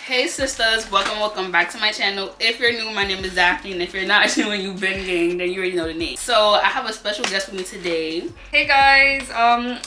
Hey sisters, welcome back to my channel. If you're new, my name is Daphne, and if you're not new and you've been gang, then you already know the name. So I have a special guest with me today. Hey guys,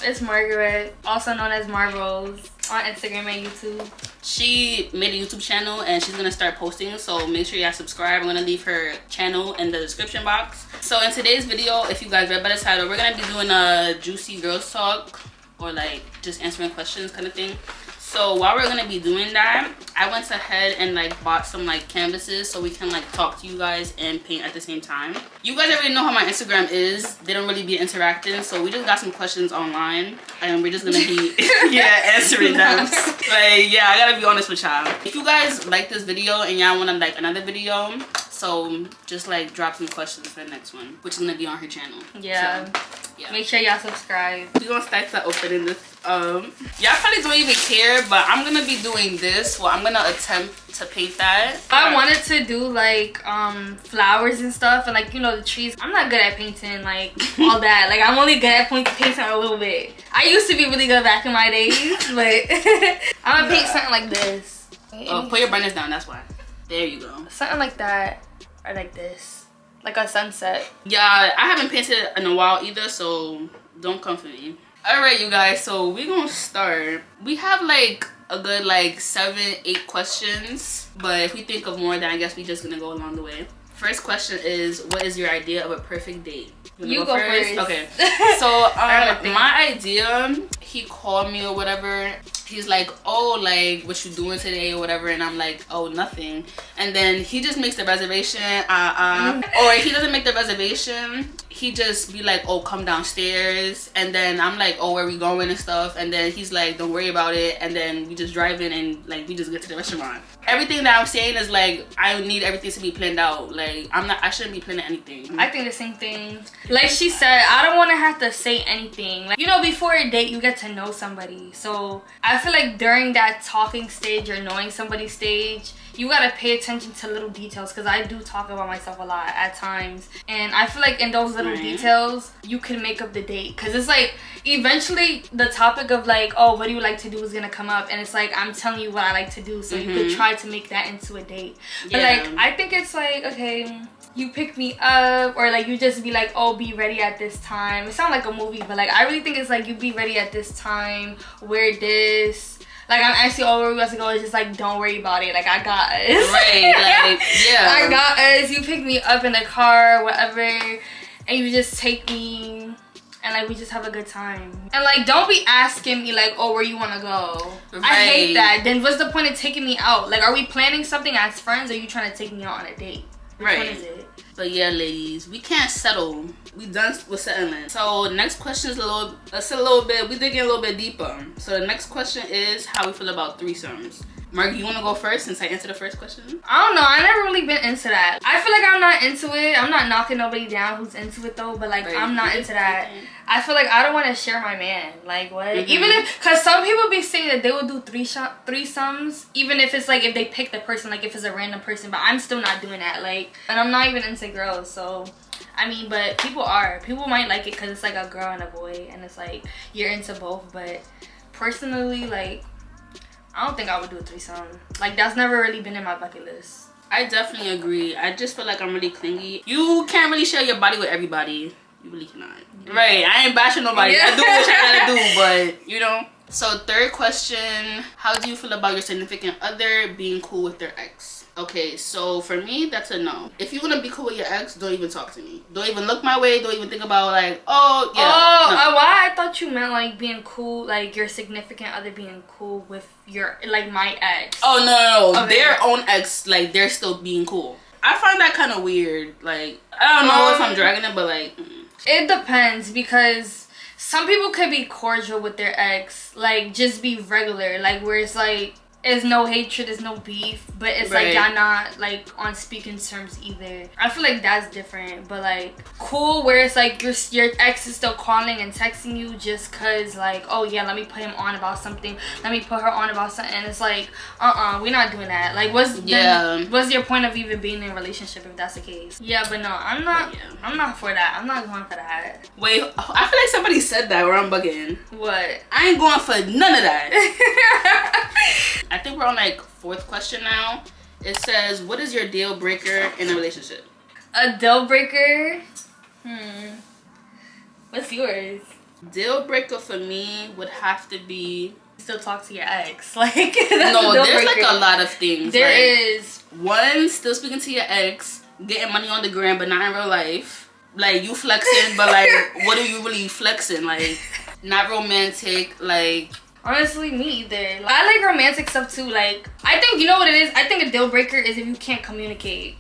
it's Margaret, also known as Marbles, on Instagram and YouTube. She made a YouTube channel and she's gonna start posting, so make sure y'all subscribe. I'm gonna leave her channel in the description box. So in today's video, if you guys read by the title, we're gonna be doing a juicy girls talk, or like just answering questions kind of thing. So while we're gonna be doing that, I went ahead and like bought some like canvases so we can like talk to you guys and paint at the same time. You guys already know how my Instagram is. They don't really be interacting, so we just got some questions online and we're just gonna be answering them. Like, yeah, I gotta be honest with y'all. If you guys like this video and y'all wanna like another video, so just like drop some questions for the next one, which is gonna be on her channel. Yeah. So, yeah. Make sure y'all subscribe. We're gonna start to opening this. Y'all probably don't even care, but I'm gonna be doing this. Well, I'm gonna attempt to paint that. I wanted to do like flowers and stuff, and like, you know, the trees. I'm not good at painting like all that. Like, I'm only good at painting a little bit. I used to be really good back in my days, but I'm gonna paint something like this. Oh, put your brightness down. That's why. There you go. Something like that, or like this, like a sunset. Yeah, I haven't painted in a while either, so don't come for me. All right, you guys, so we're gonna start. We have like a good like 7-8 questions, but if we think of more, then I guess we just gonna go along the way. First question is, what is your idea of a perfect date? You go first. Okay. So my idea, he called me or whatever. He's like, oh, like, what you doing today or whatever, and I'm like, oh, nothing. And then he just makes the reservation, or he doesn't make the reservation, he just be like, oh, come downstairs. And then I'm like, oh, where we going and stuff. And then he's like, don't worry about it. And then we just drive in and like we just get to the restaurant. Everything that I'm saying is like, I need everything to be planned out. Like, I shouldn't be planning anything. I think the same thing. Like she said, I don't want to have to say anything. Like, you know, before a date, you get to know somebody. So I feel like during that talking stage or knowing somebody stage, you gotta pay attention to little details, because I do talk about myself a lot at times, and I feel like in those little details you can make up the date, because it's like eventually the topic of like, oh, what do you like to do is gonna come up, and it's like, I'm telling you what I like to do, so you could try to make that into a date. But like, I think it's like, okay, you pick me up, or like you just be like, oh, be ready at this time. It sounds like a movie, but like I really think it's like, you be ready at this time, wear this. Like, I'm actually all where we have to go. It's just like, don't worry about it. Like, I got us. Right, like, yeah. I got us. You pick me up in the car, whatever, and you just take me, and like, we just have a good time. And like, don't be asking me like, oh, where you want to go? Right. I hate that. Then what's the point of taking me out? Like, are we planning something as friends, or are you trying to take me out on a date? Which one is it? But yeah, ladies, we can't settle. We done with settling. So next question is we digging a little bit deeper. So the next question is how we feel about threesomes. Margie, you want to go first since I answered the first question? I don't know. I never really been into that. I feel like I'm not into it. I'm not knocking nobody down who's into it though, but like, I'm not into that. I feel like I don't want to share my man. Like, what? Even if, because some people be saying that they will do threesomes, even if it's like, if they pick the person, like if it's a random person, but I'm still not doing that. Like, and I'm not even into girls, so I mean, but people might like it because it's like a girl and a boy, and it's like you're into both. But personally, like, I don't think I would do a threesome. Like, that's never really been in my bucket list. I definitely agree. I just feel like I'm really clingy. You can't really share your body with everybody. You really cannot. Yeah. Right, I ain't bashing nobody. I do what I gotta do, but you know. So third question, how do you feel about your significant other being cool with their ex? Okay, so for me, that's a no. If you want to be cool with your ex, don't even talk to me. Don't even look my way. Don't even think about like, oh, yeah. Oh, why? I thought you meant like being cool, like your significant other being cool with your, like my ex. Oh, no. Okay. Their own ex, like they're still being cool. I find that kind of weird. Like, I don't know if I'm dragging it, but like. It depends, because some people could be cordial with their ex, like just be regular, like where it's like, There's no hatred, there's no beef, but it's like y'all not like on speaking terms either. I feel like that's different, but like cool where it's like your ex is still calling and texting you just cause like, oh yeah, let me put him on about something, let me put her on about something. And it's like, we're not doing that. Like what's your point of even being in a relationship if that's the case? Yeah, but no, I'm not for that. I'm not going for that. Wait, I feel like somebody said that where I'm bugging. What? I ain't going for none of that. I think we're on like 4th question now. It says, what is your deal breaker in a relationship? A deal breaker? What's yours? Deal breaker for me would have to be still talk to your ex. Like, no, there's like a lot of things. There like, is. One, still speaking to your ex, getting money on the gram, but not in real life. Like, you flexing, but like, what are you really flexing? Like, not romantic. Like, honestly, me either. Like, I like romantic stuff too. Like, I think, you know what it is? I think a deal breaker is if you can't communicate.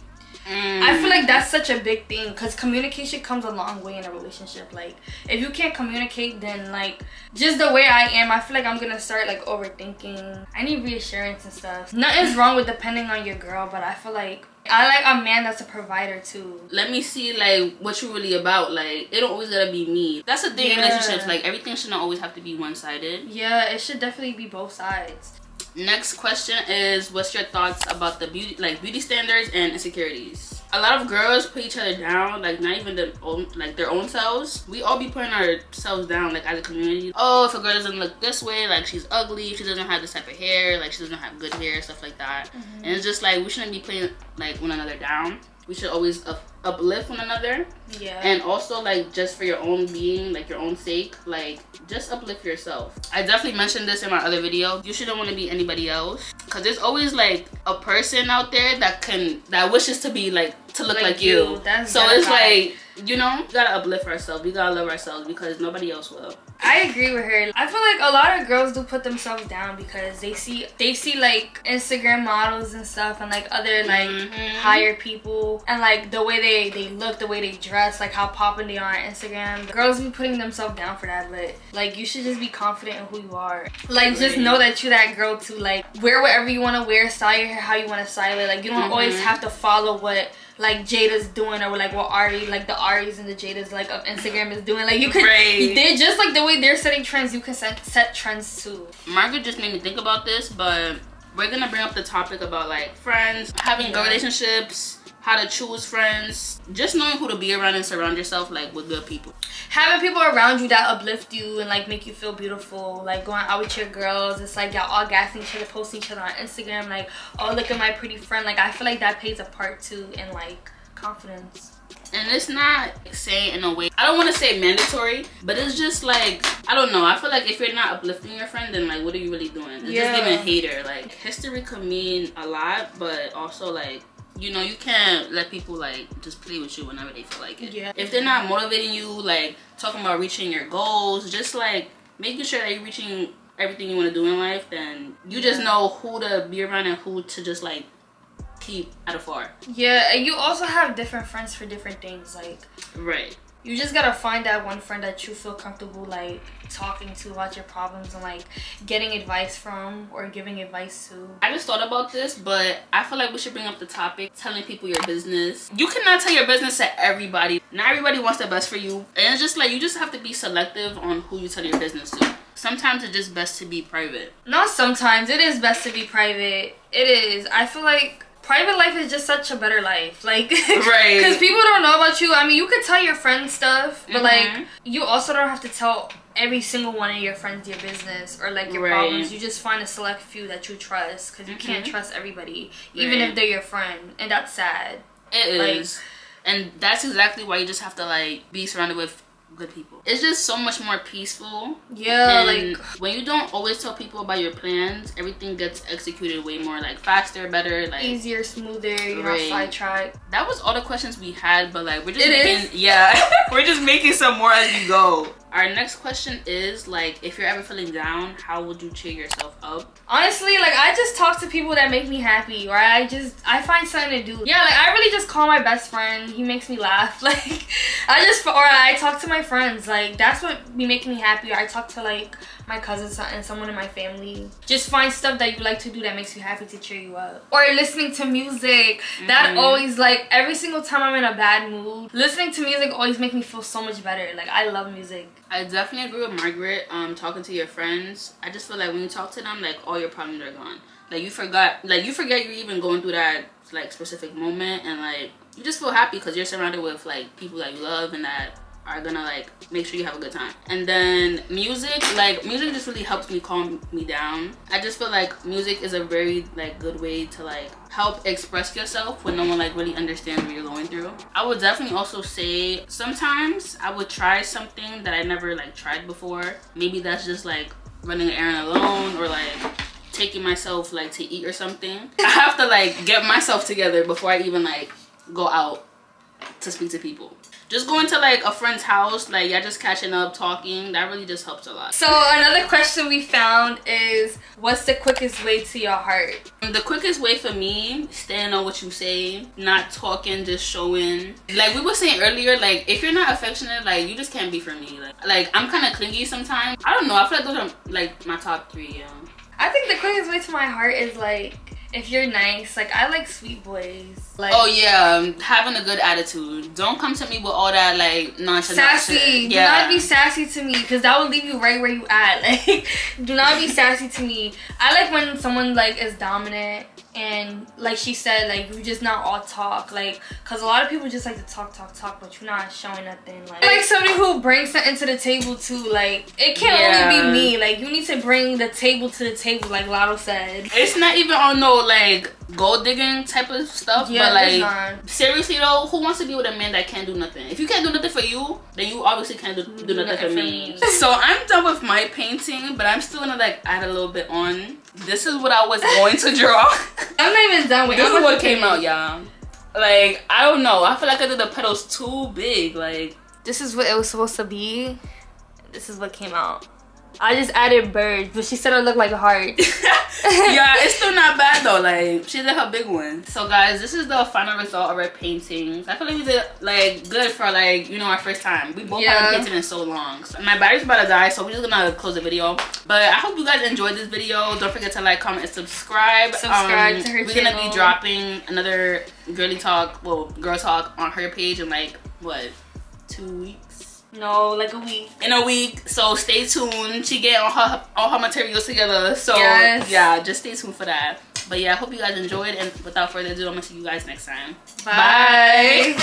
I feel like that's such a big thing because communication comes a long way in a relationship. Like, if you can't communicate, then like, just the way I am, I feel like I'm gonna start like overthinking. I need reassurance and stuff. Nothing's wrong with depending on your girl, but I feel like I like a man that's a provider too. Let me see like what you really about. Like, it don't always gotta be me. That's the thing in relationships. Like, everything shouldn't always have to be one-sided. Yeah, it should definitely be both sides. Next question is, what's your thoughts about the beauty standards and insecurities? A lot of girls put each other down, like not even their own selves. We all be putting ourselves down, like as a community. Oh, if a girl doesn't look this way, like she's ugly, she doesn't have this type of hair, like she doesn't have good hair, stuff like that. And it's just like, we shouldn't be putting like one another down. We should always uplift one another. Yeah. And also, like, just for your own being, like your own sake, like, just uplift yourself. I definitely mentioned this in my other video. You shouldn't want to be anybody else, because there's always like a person out there that wishes to be like to look like you. So it's like, you know, we gotta uplift ourselves. We gotta love ourselves because nobody else will. I agree with her. I feel like a lot of girls do put themselves down because they see like Instagram models and stuff, and like other like higher people, and like the way they look, the way they dress, like how poppin' they are on Instagram. Girls be putting themselves down for that, but like, you should just be confident in who you are. Like, just know that you're that girl too. Like, wear whatever you want to wear, style your hair how you want to style it. Like, you don't always have to follow what like Jada's doing, or like what like the Aries and the Jadas like of Instagram is doing. Like, you could, they're just like the way they're setting trends, you can set trends too. Margaret just made me think about this, but we're gonna bring up the topic about like friends, having good relationships, how to choose friends, just knowing who to be around and surround yourself like with good people. Having people around you that uplift you and like make you feel beautiful, like going out with your girls, it's like y'all all gassing each other, posting each other on Instagram, like, oh, look at my pretty friend. Like, I feel like that plays a part too in like confidence. And it's not saying in a way, I don't want to say mandatory, but it's just like, I don't know, I feel like if you're not uplifting your friend, then like, what are you really doing? It's just giving hater. Like, history could mean a lot, but also like, you know, you can't let people like just play with you whenever they feel like it. If they're not motivating you, like talking about reaching your goals, just like making sure that you're reaching everything you want to do in life, then you just know who to be around and who to just like keep out of far. Yeah, and you also have different friends for different things. Like, you just gotta find that one friend that you feel comfortable like talking to about your problems and like getting advice from or giving advice to. I just thought about this, but I feel like we should bring up the topic, telling people your business. You cannot tell your business to everybody. Not everybody wants the best for you, and it's just like, you just have to be selective on who you tell your business to. Sometimes it's just best to be private. Not sometimes, it is best to be private. It is. I feel like private life is just such a better life, like, because people don't know about you. I mean, you could tell your friends stuff, but like, you also don't have to tell every single one of your friends your business or like your problems. You just find a select few that you trust, because you can't trust everybody, even if they're your friend, and that's sad. It is, and that's exactly why you just have to like be surrounded with good people. It's just so much more peaceful. Yeah, and like when you don't always tell people about your plans, everything gets executed way more like faster, better, like easier, smoother. You're not sidetracked. That was all the questions we had, but like, we're just we're just making some more as we go. Our next question is like, if you're ever feeling down, how would you cheer yourself up? Honestly, like, I just talk to people that make me happy, or I find something to do. Yeah, like, I really just call my best friend. He makes me laugh. Like, I talk to my friends. Like, that's what be making me happy. Or I talk to like my cousins and someone in my family. Just find stuff that you like to do that makes you happy to cheer you up. Or listening to music. That always, like, every single time I'm in a bad mood, listening to music always makes me feel so much better. Like, I love music. I definitely agree with Margaret. Talking to your friends, I just feel like when you talk to them, like, all your problems are gone. Like, you forget you're even going through that like specific moment, and like, you just feel happy because you're surrounded with like people that you love and that are gonna like make sure you have a good time. And then music, like music just really helps me calm me down. I just feel like music is a very like good way to like help express yourself when no one like really understands what you're going through. I would definitely also say sometimes I would try something that I never like tried before. Maybe that's just like running an errand alone, or like taking myself like to eat or something. I have to like get myself together before I even like go out to speak to people. Just going to like a friend's house, like y'all just catching up, talking, that really just helps a lot. So another question we found is, what's the quickest way to your heart? The quickest way for me, staying on what you say, not talking, just showing. Like we were saying earlier, like if you're not affectionate, like you just can't be for me. Like I'm kind of clingy sometimes. I don't know, I feel like those are like my top 3. I think the quickest way to my heart is like, if you're nice. Like I like sweet boys. Like, oh yeah, having a good attitude. Don't come to me with all that like nonchalant sassy shit. Do not be sassy to me, because that will leave you right where you at. Like do not be sassy to me. I like when someone like is dominant, and like she said, like you just not all talk, like because a lot of people just like to talk, but you're not showing nothing. Like somebody who brings something to the table too. Like it can't only be me. Like you need to bring the table to the table, like Lotto said. It's not even on no like gold digging type of stuff, but like seriously though, who wants to be with a man that can't do nothing? If you can't do nothing for you, then you obviously can't do nothing for me. So I'm done with my painting, but I'm still gonna like add a little bit on. This is what I was going to draw. I'm not even done with it. This is what came out, y'all. Like I don't know, I feel like I did the petals too big. Like this is what it was supposed to be. This is what came out. I just added birds, but she said it looked like a heart. Yeah, it's still not bad though. Like she did her big one. So guys, this is the final result of our paintings. I feel like we did like good for like, you know, our first time. We both haven't painted in so long. So my battery's about to die, so we're just gonna close the video. But I hope you guys enjoyed this video. Don't forget to like, comment, and subscribe. Subscribe to her We're channel. gonna be dropping another girly talk, well, girl talk on her page in like what, 2 weeks? No, like a week. In a week, so stay tuned. She get all her materials together, so yeah, just stay tuned for that. But yeah, I hope you guys enjoyed, and without further ado, I'm gonna see you guys next time. Bye.